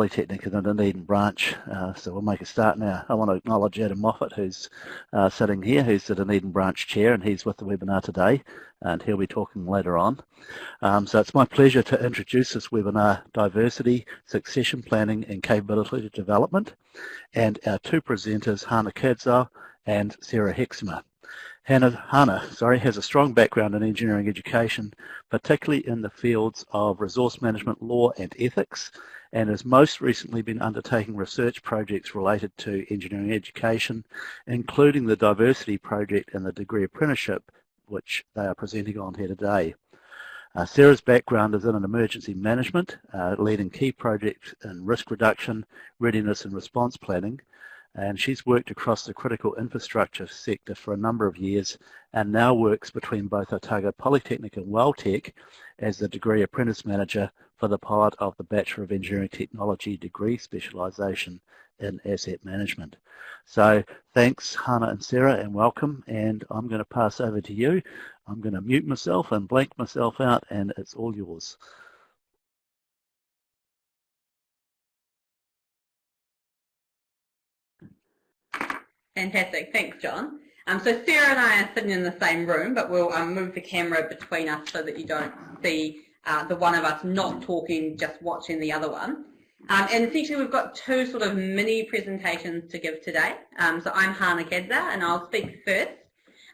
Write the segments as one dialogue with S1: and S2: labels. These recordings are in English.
S1: Polytechnic in the Dunedin branch, so we'll make a start now. I want to acknowledge Adam Moffat, who's sitting here, who's the Dunedin branch chair, and he's with the webinar today, and he'll be talking later on. So it's my pleasure to introduce this webinar, Diversity, Succession Planning and Capability Development, and our two presenters, Hana and Sarah Hexamer. Hana has a strong background in engineering education, particularly in the fields of resource management, law and ethics, and has most recently been undertaking research projects related to engineering education, including the Diversity Project and the Degree Apprenticeship, which they are presenting on here today. Sarah's background is in emergency management, leading key projects in risk reduction, readiness and response planning, and she's worked across the critical infrastructure sector for a number of years and now works between both Otago Polytechnic and Welltech as the Degree Apprentice Manager for the part of the Bachelor of Engineering Technology degree specialisation in asset management. So thanks Hana and Sarah, and welcome, and I'm going to pass over to you. I'm going to mute myself and blank myself out, and it's all yours.
S2: Fantastic, thanks John. So Sarah and I are sitting in the same room, but we'll move the camera between us so that you don't see the one of us not talking, just watching the other one. And essentially we've got two sort of mini presentations to give today. So I'm Hana and I'll speak first.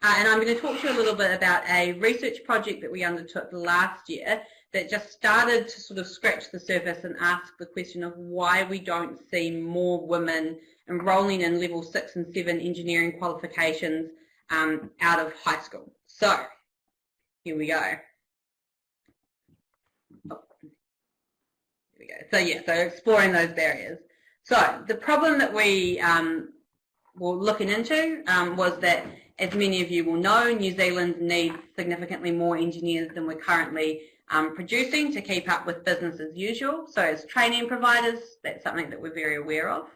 S2: And I'm going to talk to you a little bit about a research project that we undertook last year that just started to sort of scratch the surface and ask the question of why we don't see more women enrolling in level 6 and 7 engineering qualifications out of high school. So here we go. So yeah, so exploring those barriers. So the problem that we were looking into was that, as many of you will know, New Zealand needs significantly more engineers than we're currently producing to keep up with business as usual. So as training providers, that's something that we're very aware of.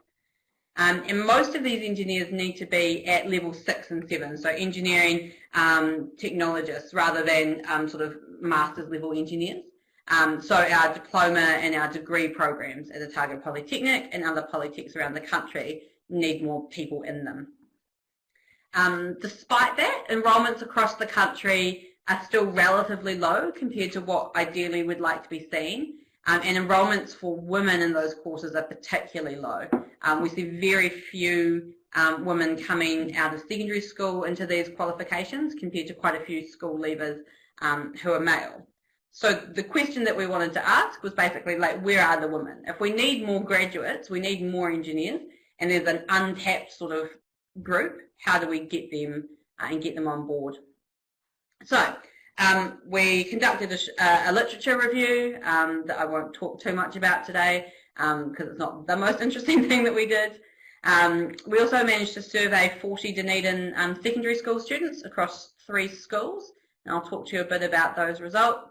S2: And most of these engineers need to be at level 6 and 7, so engineering technologists rather than sort of master's level engineers. So our diploma and our degree programs at Otago Polytechnic and other polytechs around the country need more people in them. Despite that, enrolments across the country are still relatively low compared to what ideally we'd like to be seeing, and enrolments for women in those courses are particularly low. We see very few women coming out of secondary school into these qualifications compared to quite a few school leavers who are male. So the question that we wanted to ask was basically like, where are the women? If we need more graduates, we need more engineers, and there's an untapped sort of group, how do we get them and get them on board? So we conducted a literature review that I won't talk too much about today because it's not the most interesting thing that we did. We also managed to survey 40 Dunedin secondary school students across 3 schools, and I'll talk to you a bit about those results.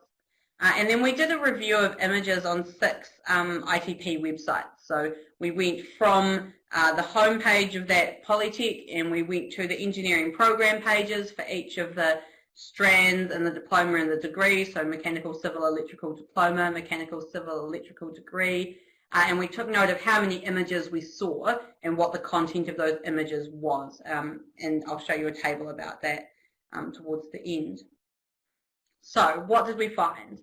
S2: And then we did a review of images on 6 ITP websites. So we went from the home page of that Polytech, and we went to the engineering program pages for each of the strands and the diploma and the degree, so mechanical, civil, electrical diploma, mechanical, civil, electrical degree, and we took note of how many images we saw and what the content of those images was, and I'll show you a table about that towards the end. So what did we find?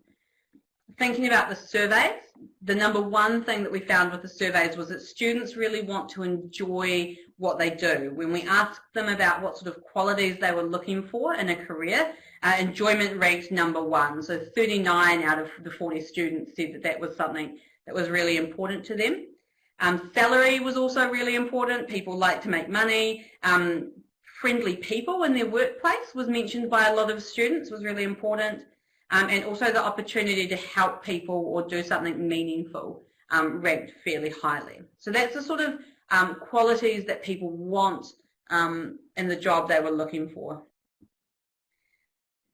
S2: Thinking about the surveys, the number one thing that we found with the surveys was that students really want to enjoy what they do. When we asked them about what sort of qualities they were looking for in a career, enjoyment ranked number 1. So 39 out of the 40 students said that that was something that was really important to them. Salary was also really important. People like to make money. Friendly people in their workplace was mentioned by a lot of students, was really important. And also the opportunity to help people or do something meaningful ranked fairly highly. So that's the sort of qualities that people want in the job they were looking for.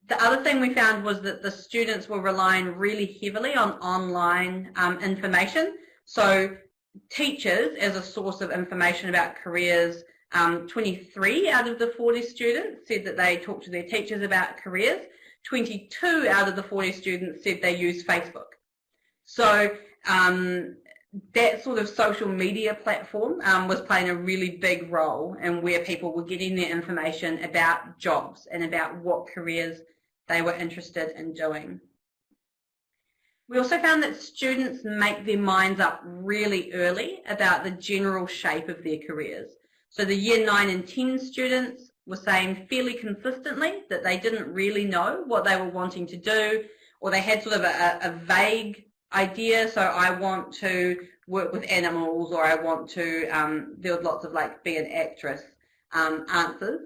S2: The other thing we found was that the students were relying really heavily on online information. So teachers as a source of information about careers, 23 out of the 40 students said that they talked to their teachers about careers. 22 out of the 40 students said they use Facebook. So that sort of social media platform was playing a really big role in where people were getting their information about jobs and about what careers they were interested in doing. We also found that students make their minds up really early about the general shape of their careers. So the year 9 and 10 students were saying fairly consistently that they didn't really know what they were wanting to do, or they had sort of a vague idea. So I want to work with animals, or I want to, there was lots of like be an actress answers.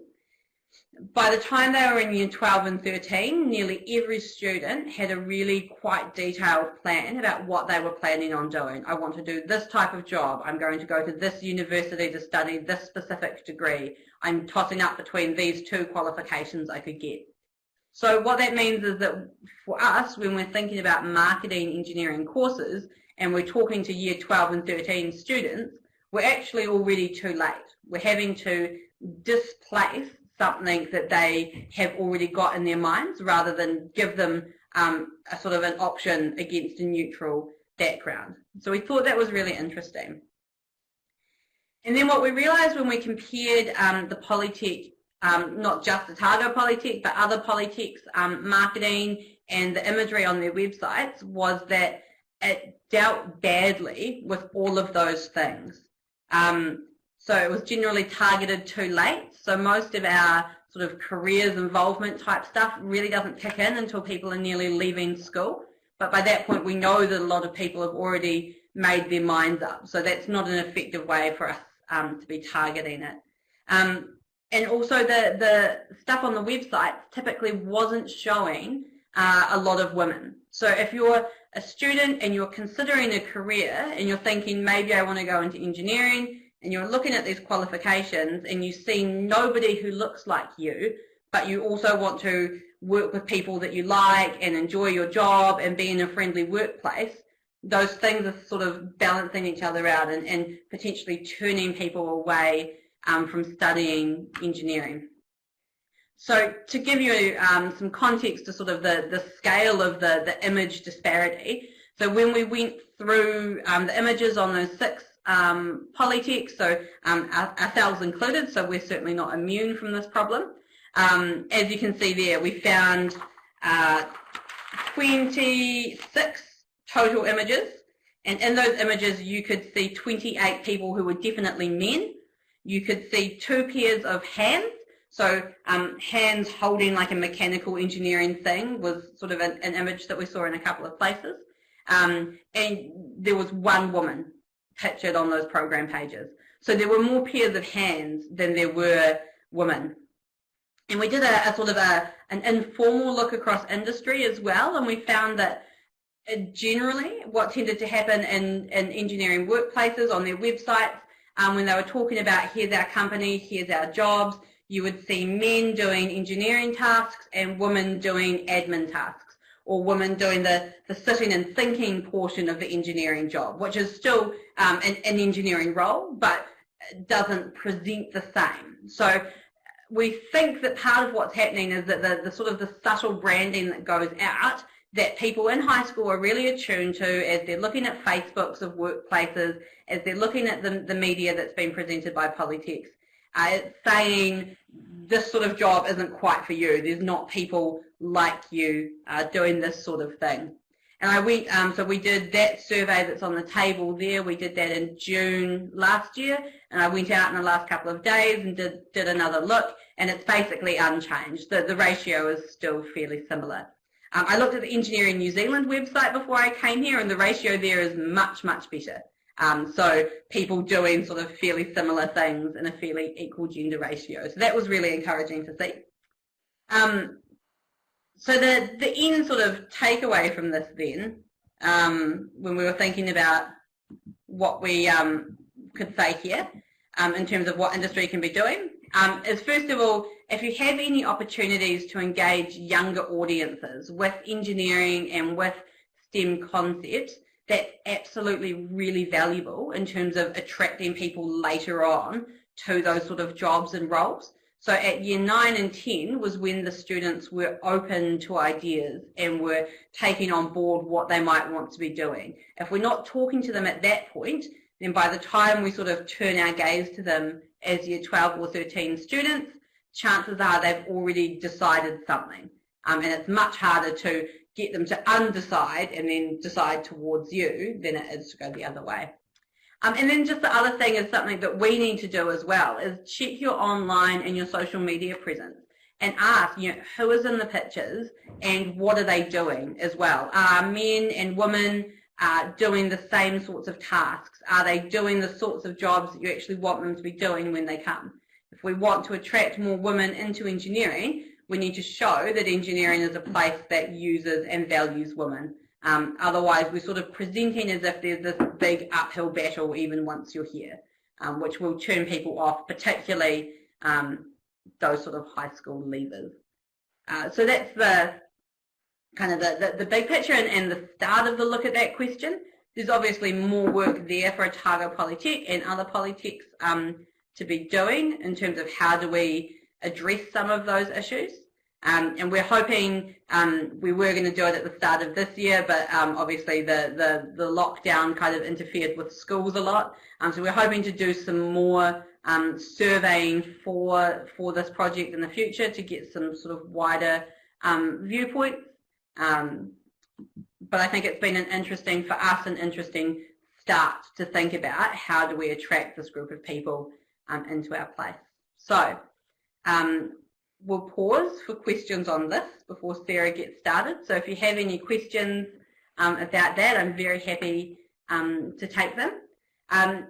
S2: By the time they were in year 12 and 13, nearly every student had a really quite detailed plan about what they were planning on doing. I want to do this type of job. I'm going to go to this university to study this specific degree. I'm tossing up between these 2 qualifications I could get. So what that means is that for us, when we're thinking about marketing engineering courses and we're talking to year 12 and 13 students, we're actually already too late. We're having to displace something that they have already got in their minds rather than give them a sort of an option against a neutral background. So we thought that was really interesting. And then what we realised when we compared the Polytech, not just Otago Polytech, but other Polytechs marketing and the imagery on their websites, was that it dealt badly with all of those things. So it was generally targeted too late. So most of our sort of careers involvement type stuff really doesn't kick in until people are nearly leaving school. But by that point, we know that a lot of people have already made their minds up. So that's not an effective way for us to be targeting it. And also the stuff on the website typically wasn't showing a lot of women. So if you're a student and you're considering a career and you're thinking maybe I want to go into engineering, and you're looking at these qualifications and you see nobody who looks like you, but you also want to work with people that you like and enjoy your job and be in a friendly workplace, those things are sort of balancing each other out and potentially turning people away from studying engineering. So to give you some context to sort of the scale of the image disparity, so when we went through the images on those 6 Polytechs, so ourselves included, so we're certainly not immune from this problem. As you can see there, we found 26 total images, and in those images you could see 28 people who were definitely men. You could see 2 pairs of hands, so hands holding like a mechanical engineering thing was sort of an image that we saw in a couple of places, and there was 1 woman pictured on those program pages. So there were more pairs of hands than there were women. And we did a sort of an informal look across industry as well, and we found that generally what tended to happen in engineering workplaces on their websites, when they were talking about here's our company, here's our jobs, you would see men doing engineering tasks and women doing admin tasks, or women doing the sitting and thinking portion of the engineering job, which is still an engineering role, but doesn't present the same. So we think that part of what's happening is that the sort of the subtle branding that goes out, that people in high school are really attuned to as they're looking at Facebooks of workplaces, as they're looking at the media that's been presented by Polytechs, it's saying this sort of job isn't quite for you. There's not people like you doing this sort of thing. And I went, so we did that survey that's on the table there. We did that in June last year, and I went out in the last couple of days and did another look, and it's basically unchanged. The ratio is still fairly similar. I looked at the Engineering New Zealand website before I came here, and the ratio there is much, much better. So people doing sort of fairly similar things in a fairly equal gender ratio. So that was really encouraging to see. So the end sort of takeaway from this then, when we were thinking about what we could say here in terms of what industry can be doing, is first of all, if you have any opportunities to engage younger audiences with engineering and with STEM concepts, that's absolutely really valuable in terms of attracting people later on to those sort of jobs and roles. So at year 9 and 10 was when the students were open to ideas and were taking on board what they might want to be doing. If we're not talking to them at that point, then by the time we sort of turn our gaze to them as year 12 or 13 students, chances are they've already decided something. And it's much harder to get them to undecide and then decide towards you than it is to go the other way. And then just the other thing is something that we need to do as well is check your online and your social media presence and ask, who is in the pictures and what are they doing as well? Are men and women doing the same sorts of tasks? Are they doing the sorts of jobs that you actually want them to be doing when they come? If we want to attract more women into engineering, we need to show that engineering is a place that uses and values women. Otherwise, we're sort of presenting as if there's this big uphill battle even once you're here, which will turn people off, particularly those sort of high school leavers. So that's the kind of the big picture and the start of the look at that question. There's obviously more work there for Otago Polytech and other polytechs to be doing in terms of how do we address some of those issues. And we're hoping, we were going to do it at the start of this year, but obviously the lockdown kind of interfered with schools a lot. So we're hoping to do some more surveying for this project in the future to get some sort of wider viewpoints. But I think it's been an interesting start to think about how do we attract this group of people into our place. So we'll pause for questions on this before Sarah gets started. So if you have any questions about that, I'm very happy to take them.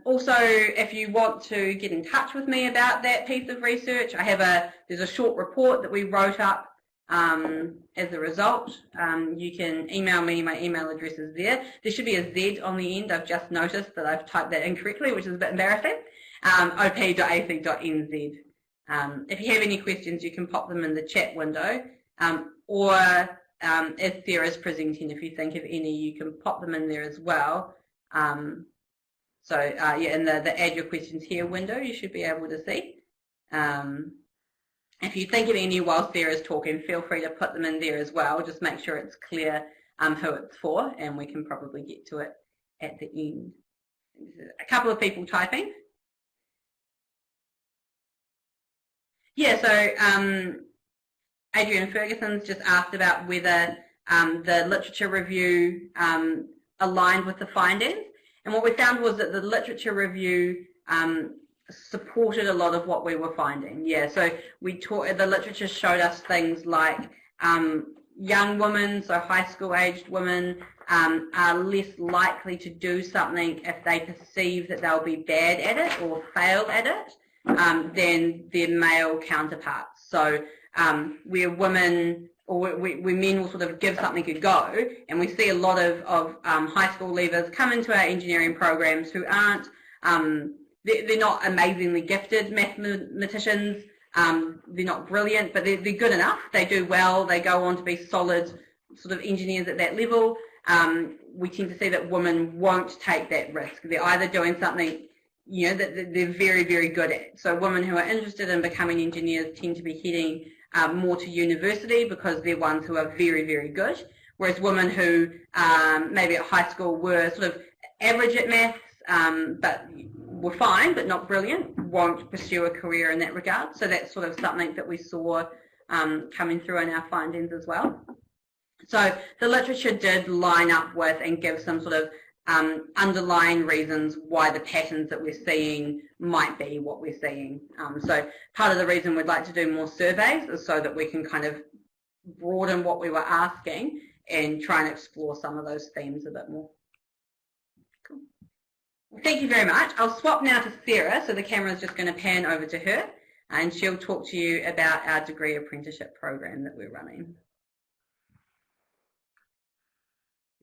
S2: Also, if you want to get in touch with me about that piece of research, there's a short report that we wrote up as a result. You can email me, my email address is there. There should be a Z on the end. I've just noticed that I've typed that incorrectly, which is a bit embarrassing. op.ac.nz. If you have any questions, you can pop them in the chat window, or as Sarah's presenting, if you think of any, you can pop them in there as well. Yeah, in the add your questions here window, you should be able to see. If you think of any while Sarah's talking, feel free to put them in there as well. Just make sure it's clear who it's for, and we can probably get to it at the end. A couple of people typing. Yeah, so Adrian Ferguson's just asked about whether the literature review aligned with the findings. And what we found was that the literature review supported a lot of what we were finding. Yeah, so the literature showed us things like young women, so high school aged women, are less likely to do something if they perceive that they'll be bad at it or fail at it than their male counterparts. So where women or where men will sort of give something a go, and we see a lot of high school leavers come into our engineering programs who aren't, they're not amazingly gifted mathematicians, they're not brilliant, but they're good enough, they do well, they go on to be solid sort of engineers at that level. We tend to see that women won't take that risk. They're either doing something that they're very, very good at. So women who are interested in becoming engineers tend to be heading more to university because they're ones who are very, very good, whereas women who maybe at high school were sort of average at maths, but were fine but not brilliant, won't pursue a career in that regard. So that's sort of something that we saw coming through in our findings as well. So the literature did line up with and give some sort of underlying reasons why the patterns that we're seeing might be what we're seeing. So part of the reason we'd like to do more surveys is so that we can kind of broaden what we were asking and try and explore some of those themes a bit more. Cool. Well, thank you very much. I'll swap now to Sarah, so the camera is just going to pan over to her and she'll talk to you about our degree apprenticeship program that we're running.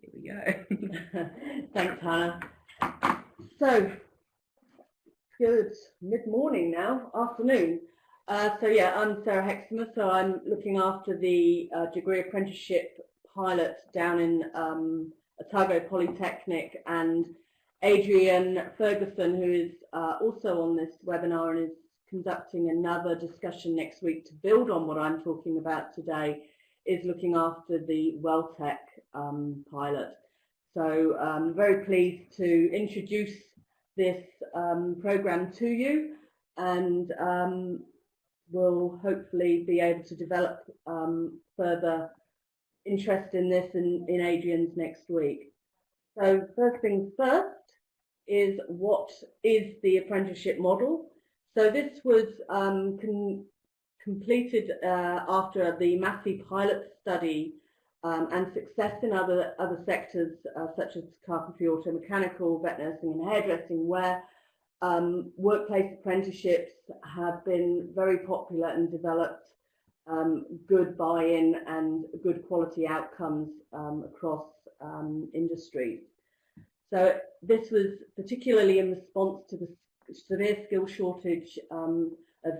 S2: Here we go.
S3: Thanks, Hannah. So, good mid-morning now, afternoon. So yeah, I'm Sarah Hexamer, so I'm looking after the degree apprenticeship pilot down in Otago Polytechnic, and Adrian Ferguson, who is also on this webinar and is conducting another discussion next week to build on what I'm talking about today, is looking after the Welltech pilot. So I'm very pleased to introduce this program to you, and we'll hopefully be able to develop further interest in this in Adrian's next week. So first things first is, what is the apprenticeship model? So this was completed after the Massey pilot study and success in other sectors such as carpentry, auto mechanical, vet nursing and hairdressing, where workplace apprenticeships have been very popular and developed good buy-in and good quality outcomes across industries. So this was particularly in response to the severe skill shortage of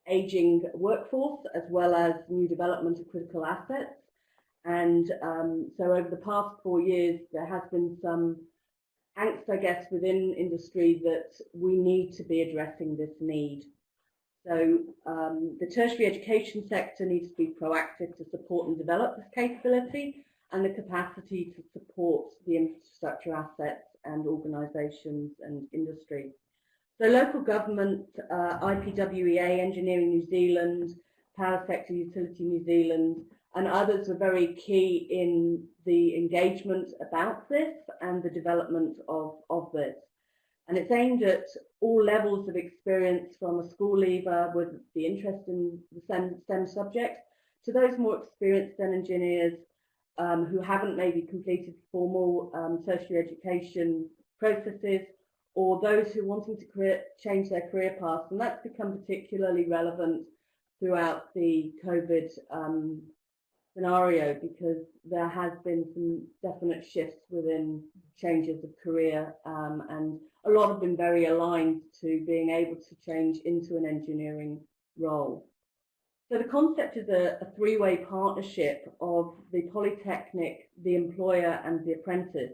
S3: aging workforce, as well as new development of critical assets. And so over the past 4 years, there has been some angst, I guess, within industry that we need to be addressing this need. So the tertiary education sector needs to be proactive to support and develop this capability and the capacity to support the infrastructure assets and organisations and industry. So local government, IPWEA, Engineering New Zealand, Power Sector Utility New Zealand, and others were very key in the engagement about this and the development of this. And it's aimed at all levels of experience, from a school leaver with the interest in the STEM subject to those more experienced STEM engineers who haven't maybe completed formal tertiary education processes, or those who are wanting to change their career paths. And that's become particularly relevant throughout the COVID scenario, because there has been some definite shifts within changes of career, and a lot have been very aligned to being able to change into an engineering role. So the concept is a three-way partnership of the polytechnic, the employer and the apprentice,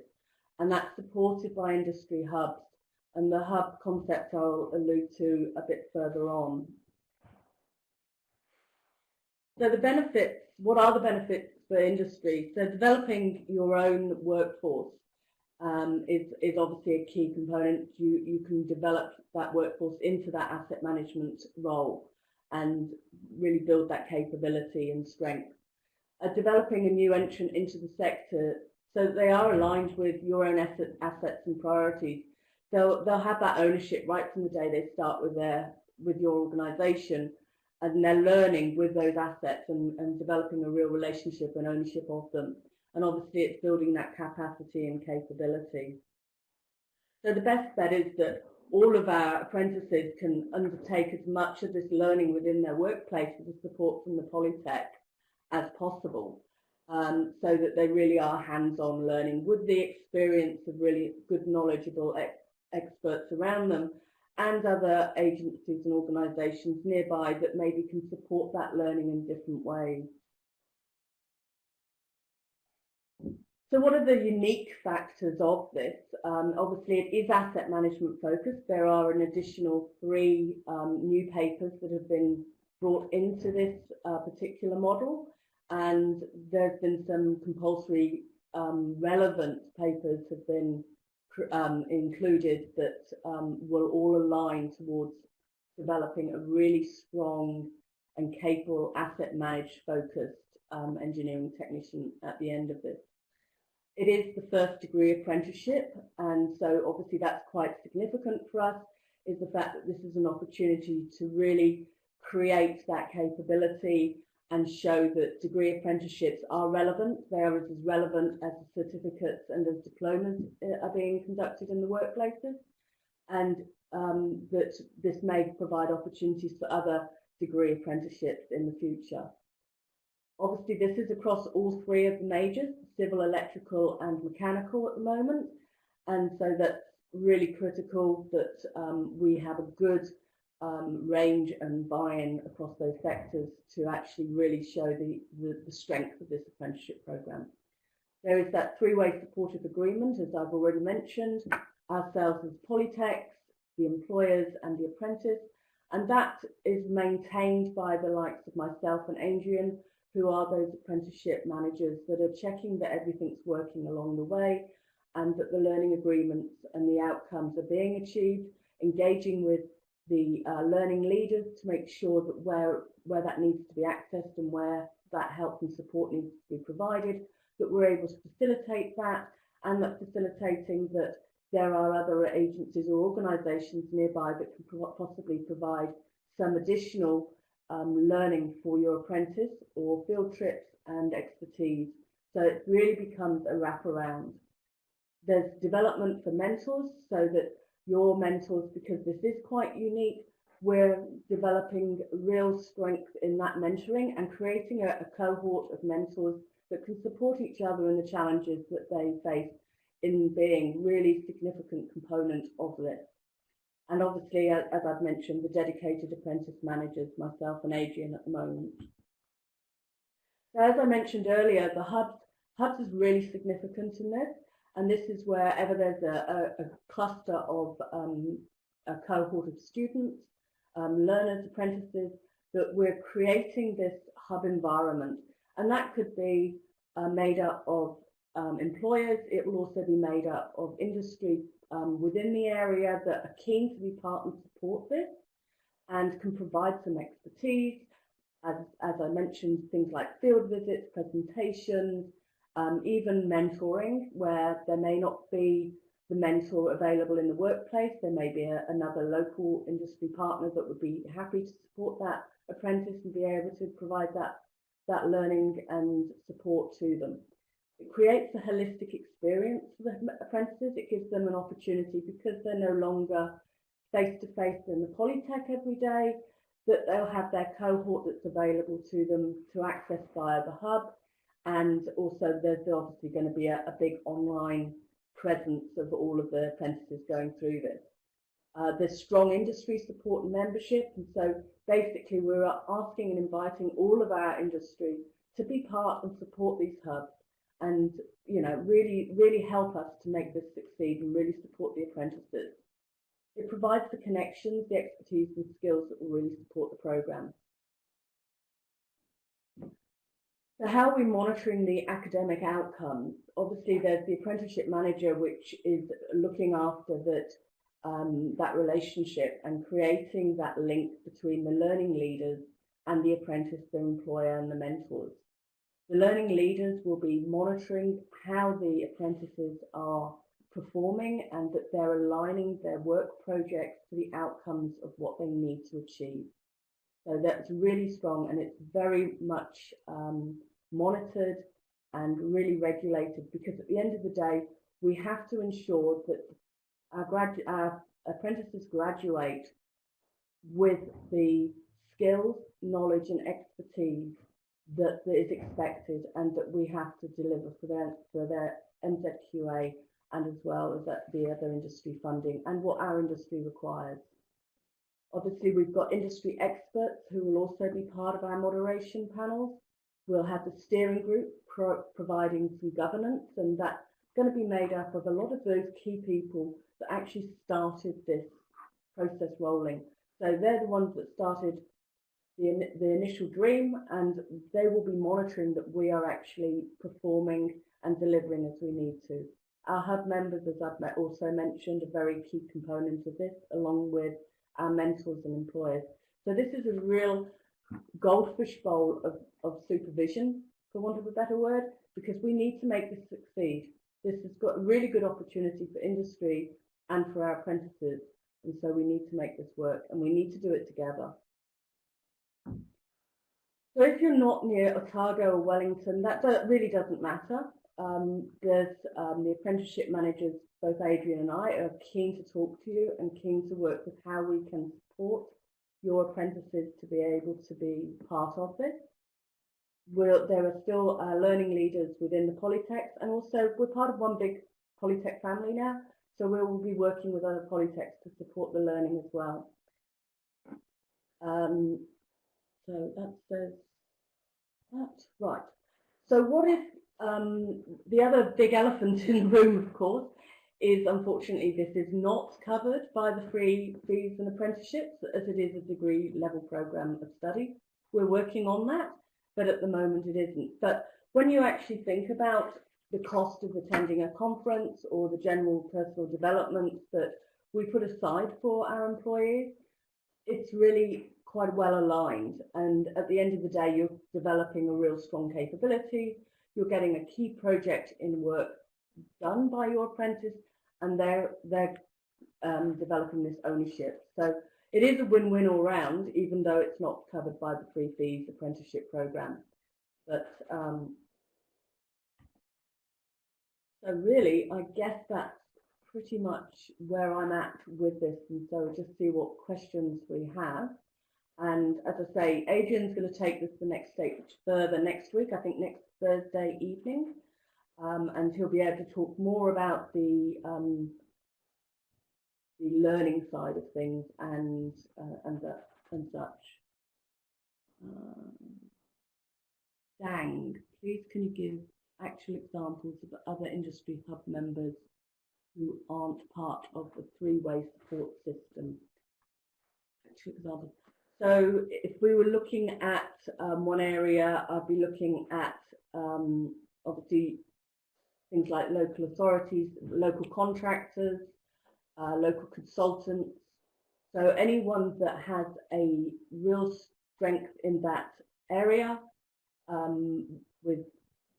S3: and that's supported by industry hubs, and the hub concept I'll allude to a bit further on. So the benefits, what are the benefits for industry? So developing your own workforce is obviously a key component. You can develop that workforce into that asset management role and really build that capability and strength. Developing a new entrant into the sector so that they are aligned with your own assets and priorities. They'll have that ownership right from the day they start with your organisation, and they're learning with those assets and developing a real relationship and ownership of them. And obviously it's building that capacity and capability. So the best bet is that all of our apprentices can undertake as much of this learning within their workplace with the support from the Polytech as possible, so that they really are hands-on learning with the experience of really good, knowledgeable experts around them, and other agencies and organisations nearby that maybe can support that learning in different ways. So what are the unique factors of this? Obviously it is asset management focused. There are an additional 3 new papers that have been brought into this particular model, and there's been some compulsory relevant papers have been included that will all align towards developing a really strong and capable asset managed focused engineering technician at the end of this. It is the first degree apprenticeship, and so obviously that's quite significant for us, is the fact that this is an opportunity to really create that capability and show that degree apprenticeships are relevant. They are as relevant as the certificates and as diplomas are being conducted in the workplaces, and that this may provide opportunities for other degree apprenticeships in the future. Obviously this is across all 3 of the majors, civil, electrical and mechanical at the moment, and so that's really critical that we have a good range and buy-in across those sectors to actually really show the strength of this apprenticeship programme. There is that 3-way supportive agreement, as I've already mentioned, ourselves as Polytechs, the employers and the apprentice, And that is maintained by the likes of myself and Adrian, who are those apprenticeship managers that are checking that everything's working along the way and that the learning agreements and the outcomes are being achieved, engaging with the learning leaders to make sure that where that needs to be accessed and where that help and support needs to be provided, that we're able to facilitate that, and that facilitating that there are other agencies or organisations nearby that can possibly provide some additional learning for your apprentice or field trips and expertise. So it really becomes a wraparound. There's development for mentors, so that your mentors, because this is quite unique, we're developing real strength in that mentoring and creating a cohort of mentors that can support each other in the challenges that they face in being really significant component of this. And obviously, as I've mentioned, the dedicated apprentice managers, myself and Adrian at the moment. So as I mentioned earlier, the hubs is really significant in this. And this is wherever there's a cluster of a cohort of students, learners, apprentices, that we're creating this hub environment. And that could be made up of employers. It will also be made up of industry within the area that are keen to be part and support this and can provide some expertise. As I mentioned, things like field visits, presentations, even mentoring, where there may not be the mentor available in the workplace. There may be another local industry partner that would be happy to support that apprentice and be able to provide that learning and support to them. It creates a holistic experience for the apprentices. It gives them an opportunity, because they're no longer face-to-face in the Polytech every day, that they'll have their cohort that's available to them to access via the hub. And also there's obviously going to be a big online presence of all of the apprentices going through this. There's strong industry support and membership, and so basically we're asking and inviting all of our industry to be part and support these hubs, and really help us to make this succeed and really support the apprentices. It provides the connections, the expertise and skills that will really support the programme. So how are we monitoring the academic outcomes? Obviously there's the apprenticeship manager, which is looking after that relationship and creating that link between the learning leaders and the apprentice, the employer and the mentors. The learning leaders will be monitoring how the apprentices are performing and that they're aligning their work projects to the outcomes of what they need to achieve. So that's really strong, and it's very much monitored and really regulated, because at the end of the day, we have to ensure that our apprentices graduate with the skills, knowledge and expertise that is expected and that we have to deliver for their NZQA, and as well as the other industry funding and what our industry requires. Obviously, we've got industry experts who will also be part of our moderation panels. We'll have the steering group providing some governance, and that's going to be made up of a lot of those key people that actually started this process rolling. So they're the ones that started the initial dream, and they will be monitoring that we are actually performing and delivering as we need to. Our hub members, as I've also mentioned, are very key components of this, along with our mentors and employers. So this is a real goldfish bowl of supervision, for want of a better word, because we need to make this succeed. This has got a really good opportunity for industry and for our apprentices, and so we need to make this work, and we need to do it together. So if you're not near Otago or Wellington, that really doesn't matter. There's the apprenticeship managers, both Adrian and I, are keen to talk to you and keen to work with how we can support your apprentices to be able to be part of this. There are still learning leaders within the Polytechs, and also we're part of one big Polytech family now, so we will be working with other Polytechs to support the learning as well. So that says that. Right. So what if the other big elephant in the room, of course, is, unfortunately, this is not covered by the free fees and apprenticeships, as it is a degree level program of study. We're working on that, but at the moment it isn't. But when you actually think about the cost of attending a conference or the general personal development that we put aside for our employees, it's really quite well aligned. And at the end of the day, you're developing a real strong capability. You're getting a key project in work done by your apprentice, and they're developing this ownership. So it is a win-win all round, even though it's not covered by the free fees apprenticeship program. But so really, I guess that's pretty much where I'm at with this. And so just see what questions we have. And as I say, Adrian's going to take this the next stage further next week, I think next Thursday evening. And he'll be able to talk more about the learning side of things and such. Dang, please can you give actual examples of other industry hub members who aren't part of the three-way support system? Actual examples. So if we were looking at one area, I'd be looking at obviously things like local authorities, local contractors, local consultants. So anyone that has a real strength in that area with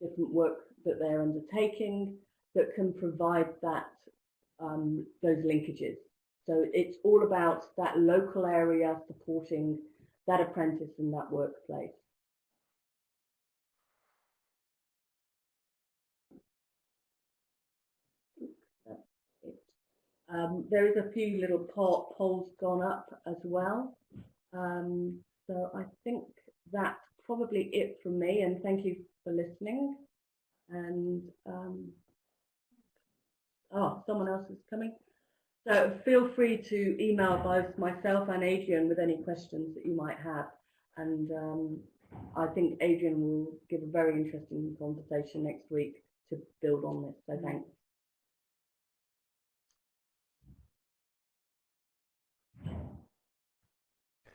S3: different work that they're undertaking that can provide that those linkages. So it's all about that local area supporting that apprentice in that workplace. There is a few little polls gone up as well. So I think that's probably it from me, and thank you for listening. And oh, someone else is coming. So feel free to email both myself and Adrian with any questions that you might have. And I think Adrian will give a very interesting conversation next week to build on this. So thanks.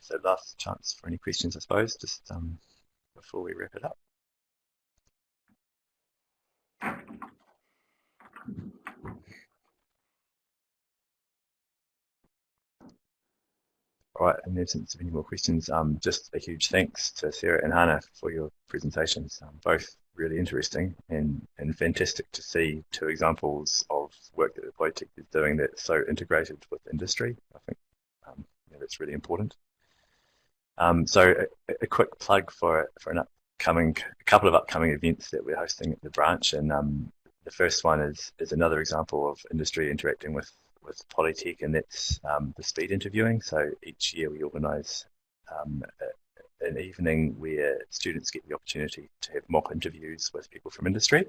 S4: So last chance for any questions, I suppose, just before we wrap it up. All right, in the absence of any more questions, just a huge thanks to Sarah and Hana for your presentations, both really interesting and fantastic to see two examples of work that the Polytech is doing that's so integrated with industry. I think that's really important. So a quick plug for a couple of upcoming events that we're hosting at the branch, and the first one is another example of industry interacting with Polytech, and that's the speed interviewing. So each year we organise an evening where students get the opportunity to have mock interviews with people from industry.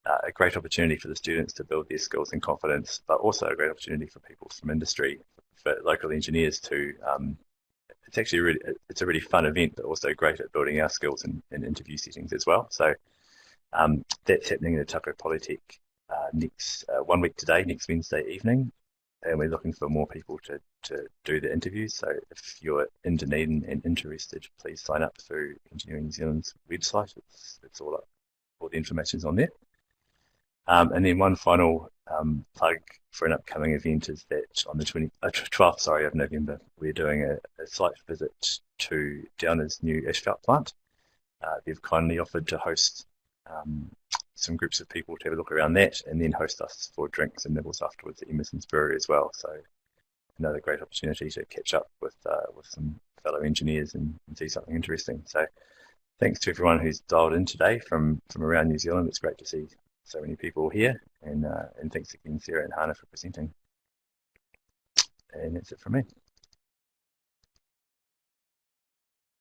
S4: A great opportunity for the students to build their skills and confidence, but also a great opportunity for people from industry, for local engineers to it's actually it's a really fun event, but also great at building our skills in interview settings as well. So that's happening in Otago Polytech next 1 week today, next Wednesday evening, and we're looking for more people to do the interviews. So if you're in Dunedin and interested, please sign up through Engineering New Zealand's website. It's all up, all the information's on there. And then one final plug for an upcoming event is that on the 12th of November, we're doing a site visit to Downer's new asphalt plant. They've kindly offered to host some groups of people to have a look around that, and then host us for drinks and nibbles afterwards at Emerson's Brewery as well. So another great opportunity to catch up with some fellow engineers and see something interesting. So thanks to everyone who's dialed in today from around New Zealand. It's great to see so many people here, and thanks again, Sarah and Hana, for presenting. And that's it from me.